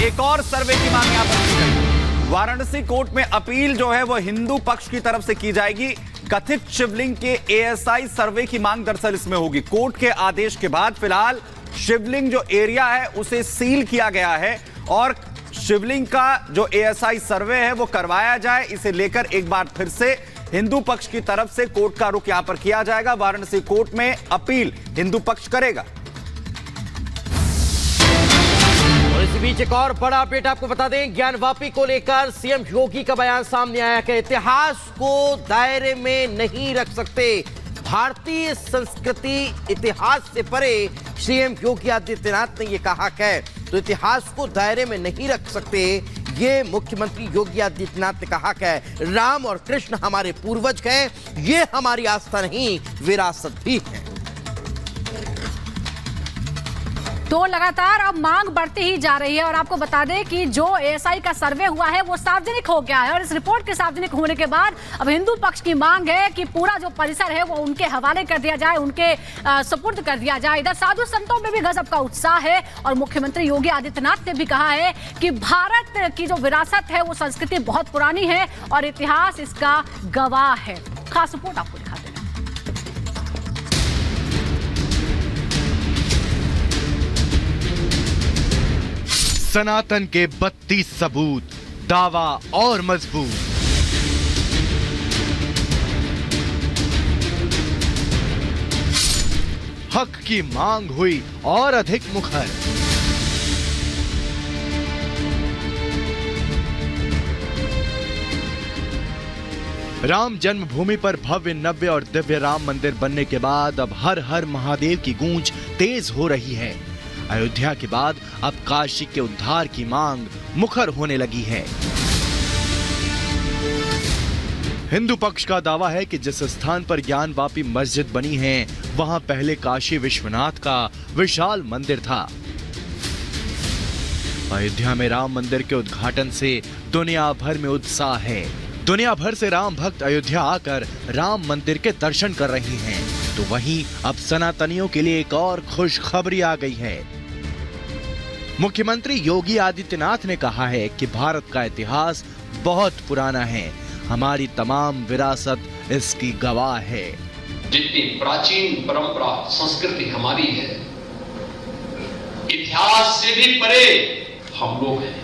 एक और सर्वे की मांग यहां पर की गई। वाराणसी कोर्ट में अपील जो है वो हिंदू पक्ष की तरफ से की जाएगी। कथित शिवलिंग के एएसआई सर्वे की मांग दरअसल इसमें होगी। कोर्ट के आदेश के बाद फिलहाल शिवलिंग जो एरिया है उसे सील किया गया है और शिवलिंग का जो एएसआई सर्वे है वो करवाया जाए, इसे लेकर एक बार फिर से हिंदू पक्ष की तरफ से कोर्ट का रुख यहां पर किया जाएगा। वाराणसी कोर्ट में अपील हिंदू पक्ष करेगा। और इसी बीच एक और बड़ा अपडेट आपको बता दें, ज्ञानवापी को लेकर सीएम योगी का बयान सामने आया कि इतिहास को दायरे में नहीं रख सकते। भारतीय संस्कृति इतिहास से परे, सीएम योगी आदित्यनाथ ने यह कहा है, तो इतिहास को दायरे में नहीं रख सकते। ये मुख्यमंत्री योगी आदित्यनाथ ने कहा है। राम और कृष्ण हमारे पूर्वज हैं, ये हमारी आस्था नहीं विरासत भी है। तो लगातार अब मांग बढ़ती ही जा रही है और आपको बता दें कि जो एएसआई का सर्वे हुआ है वो सार्वजनिक हो गया है और इस रिपोर्ट के सार्वजनिक होने के बाद अब हिंदू पक्ष की मांग है कि पूरा जो परिसर है वो उनके हवाले कर दिया जाए, उनके सुपुर्द कर दिया जाए। इधर साधु संतों में भी गजब का उत्साह है और मुख्यमंत्री योगी आदित्यनाथ ने भी कहा है कि भारत की जो विरासत है वो संस्कृति बहुत पुरानी है और इतिहास इसका गवाह है। खास रिपोर्ट आपको दिखाते हैं। सनातन के 32 सबूत, दावा और मजबूत। हक की मांग हुई और अधिक मुखर। राम जन्मभूमि पर भव्य नव्य और दिव्य राम मंदिर बनने के बाद अब हर हर महादेव की गूंज तेज हो रही है। अयोध्या के बाद अब काशी के उद्धार की मांग मुखर होने लगी है। हिंदू पक्ष का दावा है कि जिस स्थान पर ज्ञानवापी मस्जिद बनी है वहां पहले काशी विश्वनाथ का विशाल मंदिर था। अयोध्या में राम मंदिर के उद्घाटन से दुनिया भर में उत्साह है। दुनिया भर से राम भक्त अयोध्या आकर राम मंदिर के दर्शन कर रहे हैं। तो वहीं अब सनातनियों के लिए एक और खुशखबरी आ गई है। मुख्यमंत्री योगी आदित्यनाथ ने कहा है कि भारत का इतिहास बहुत पुराना है, हमारी तमाम विरासत इसकी गवाह है। जितनी प्राचीन परंपरा संस्कृति हमारी है, इतिहास से भी परे हम लोग हैं।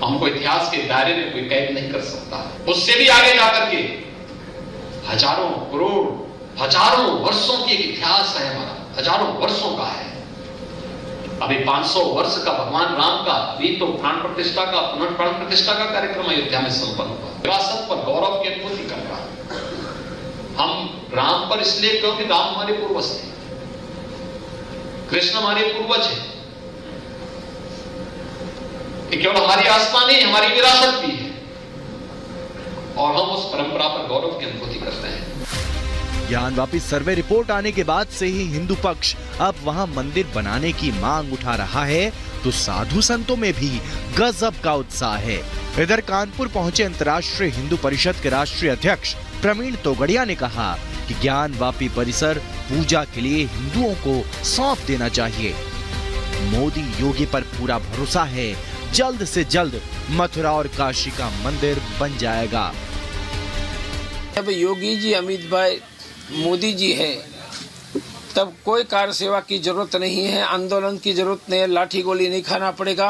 हमको इतिहास के दायरे में कोई कैद नहीं कर सकता। उससे भी आगे जाकर के हजारों करोड़ हजारों वर्षों की एक इतिहास है हमारा, हजारों वर्षों का है। अभी 500 वर्ष का भगवान राम का भी तो प्राण प्रतिष्ठा का पुनर्प्राण प्रतिष्ठा का कार्यक्रम अयोध्या में संपन्न हुआ। विरासत पर गौरव की अनुभूति कर रहा है। हम राम पर इसलिए क्योंकि राम हमारे पूर्वज थे, कृष्ण हमारे पूर्वज है। केवल हमारी आस्था नहीं, हमारी विरासत भी है और हम उस परंपरा पर गौरव की अनुभूति करते हैं। ज्ञानवापी सर्वे रिपोर्ट आने के बाद से ही हिंदू पक्ष अब वहां मंदिर बनाने की मांग उठा रहा है, तो साधु संतों में भी गजब का उत्साह है। इधर कानपुर पहुंचे अंतर्राष्ट्रीय हिंदू परिषद के राष्ट्रीय अध्यक्ष प्रवीण तोगड़िया ने कहा कि ज्ञानवापी परिसर पूजा के लिए हिंदुओं को सौंप देना चाहिए। मोदी योगी पर पूरा भरोसा है, जल्द से जल्द मथुरा और काशी का मंदिर बन जाएगा। जब योगी जी, अमित भाई, मोदी जी है, तब कोई कार्य सेवा की जरूरत नहीं है, आंदोलन की जरूरत नहीं है, लाठी गोली नहीं खाना पड़ेगा,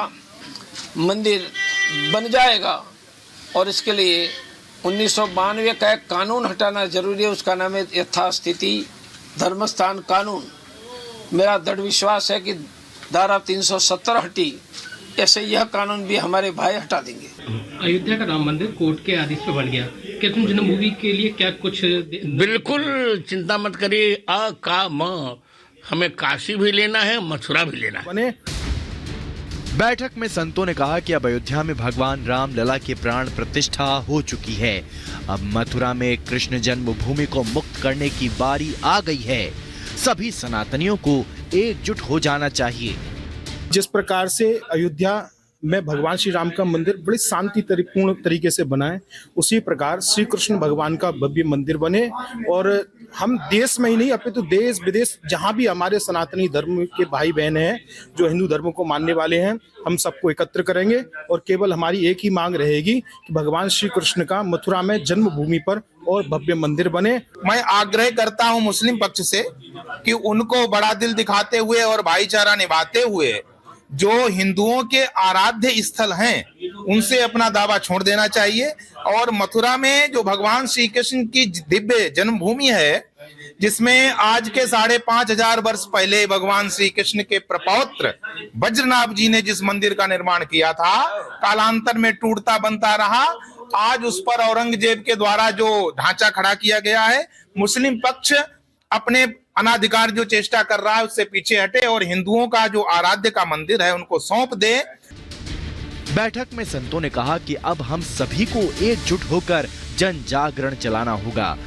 मंदिर बन जाएगा। और इसके लिए 1992 का एक कानून हटाना जरूरी है, उसका नाम है यथास्थिति धर्मस्थान कानून। मेरा दृढ़ विश्वास है कि धारा 370 हटी, ऐसे यह कानून भी हमारे भाई हटा देंगे। अयोध्या का राम मंदिर कोर्ट के आदेश पे बन गया, कृष्ण जन्मभूमि के लिए क्या कुछ? बिल्कुल चिंता मत करिए। हमें काशी भी लेना है, मथुरा भी लेना है। बैठक में संतों ने कहा कि अब अयोध्या में भगवान राम लला की प्राण प्रतिष्ठा हो चुकी है। अब मथुरा में कृष्ण जन्मभूमि को मुक्त करने की बारी आ गई है। सभी सनातनियों को एकजुट हो जाना चाहिए। जिस प्रकार से अयोध्या में भगवान श्री राम का मंदिर बड़ी शांतिपूर्ण तरीके से बना है, उसी प्रकार श्री कृष्ण भगवान का भव्य मंदिर बने। और हम देश में ही नहीं अपितु देश विदेश जहां भी हमारे सनातनी धर्म के भाई बहन हैं जो हिंदू धर्म को मानने वाले हैं, हम सबको एकत्र करेंगे और केवल हमारी एक ही मांग रहेगी कि भगवान श्री कृष्ण का मथुरा में जन्मभूमि पर और भव्य मंदिर बने। मैं आग्रह करता हूं मुस्लिम पक्ष से कि उनको बड़ा दिल दिखाते हुए और भाईचारा निभाते हुए जो हिंदुओं के आराध्य स्थल हैं उनसे अपना दावा छोड़ देना चाहिए और मथुरा में जो भगवान श्री कृष्ण की दिव्य जन्मभूमि है, जिसमें आज के 5,500 वर्ष पहले भगवान श्री कृष्ण के प्रपौत्र वज्रनाभ जी ने जिस मंदिर का निर्माण किया था, कालांतर में टूटता बनता रहा। आज उस पर औरंगजेब के द्वारा जो ढांचा खड़ा किया गया है, मुस्लिम पक्ष अपने अनाधिकार जो चेष्टा कर रहा है उससे पीछे हटे और हिंदुओं का जो आराध्य का मंदिर है उनको सौंप दे। बैठक में संतों ने कहा कि अब हम सभी को एकजुट होकर जन जागरण चलाना होगा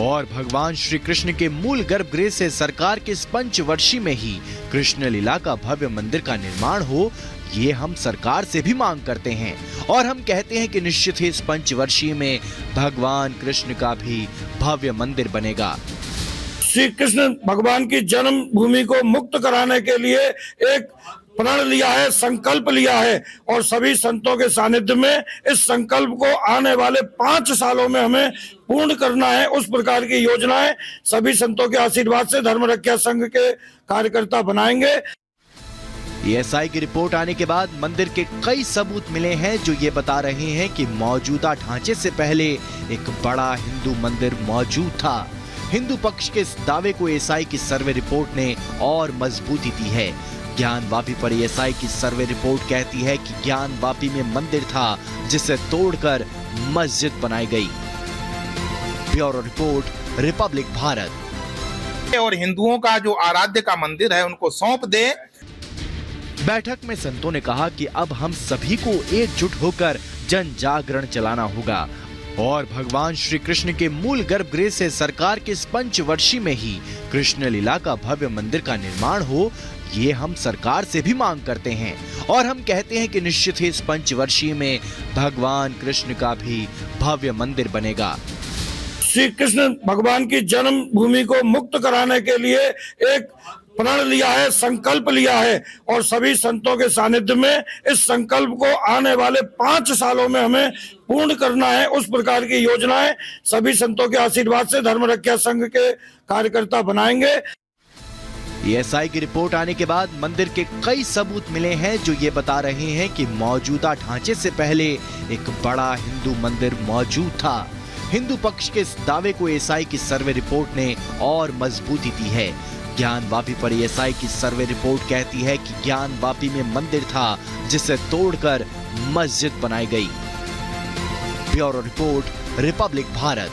और भगवान श्री कृष्ण के मूल गर्भगृह से सरकार के इस पंचवर्षीय में ही कृष्ण लीला का भव्य मंदिर का निर्माण हो, ये हम सरकार से भी मांग करते हैं और हम कहते हैं कि निश्चित ही इस पंचवर्षीय में भगवान कृष्ण का भी भव्य मंदिर बनेगा। श्री कृष्ण भगवान की जन्मभूमि को मुक्त कराने के लिए एक प्रण लिया है, संकल्प लिया है और सभी संतों के सानिध्य में इस संकल्प को आने वाले 5 सालों में हमें पूर्ण करना है। उस प्रकार की योजनाएं सभी संतों के आशीर्वाद से धर्म रक्षा संघ के कार्यकर्ता बनाएंगे। एएसआई की रिपोर्ट आने के बाद मंदिर के कई सबूत मिले हैं जो ये बता रहे हैं कि मौजूदा ढांचे से पहले एक बड़ा हिंदू मंदिर मौजूद था। हिंदू पक्ष के इस दावे को एएसआई की सर्वे रिपोर्ट ने और मजबूती दी है। ज्ञानवापी पर एएसआई की सर्वे रिपोर्ट कहती है कि ज्ञानवापी में मंदिर था जिसे तोड़कर मस्जिद बनाई गई। Bureau report, Republic Bharat. और हिंदुओं का जो आराध्य का मंदिर है उनको सौंप दे। बैठक में संतों ने कहा कि अब हम सभी को एकजुट होकर जन जागरण चलाना होगा और भगवान श्री कृष्ण के मूल गर्भगृह से सरकार के इस पंचवर्षीय में ही कृष्ण लीला का भव्य मंदिर का निर्माण हो, ये हम सरकार से भी मांग करते हैं और हम कहते हैं कि निश्चित ही इस पंचवर्षीय में भगवान कृष्ण का भी भव्य मंदिर बनेगा। श्री कृष्ण भगवान की जन्मभूमि को मुक्त कराने के लिए एक प्रण लिया है, संकल्प लिया है और सभी संतों के सानिध्य में इस संकल्प को आने वाले 5 सालों में हमें पूर्ण करना है। उस प्रकार की योजनाएं सभी संतों के आशीर्वाद से धर्म रक्षा संघ के कार्यकर्ता बनाएंगे। एएसआई की रिपोर्ट आने के बाद मंदिर के कई सबूत मिले हैं जो ये बता रहे हैं कि मौजूदा ढांचे से पहले एक बड़ा हिंदू मंदिर मौजूद था। हिंदू पक्ष के इस दावे को एएसआई की सर्वे रिपोर्ट ने और मजबूती दी है। ज्ञानवापी पर एएसआई की सर्वे रिपोर्ट कहती है कि ज्ञानवापी में मंदिर था जिसे तोड़कर मस्जिद बनाई गई। Bureau report, Republic Bharat.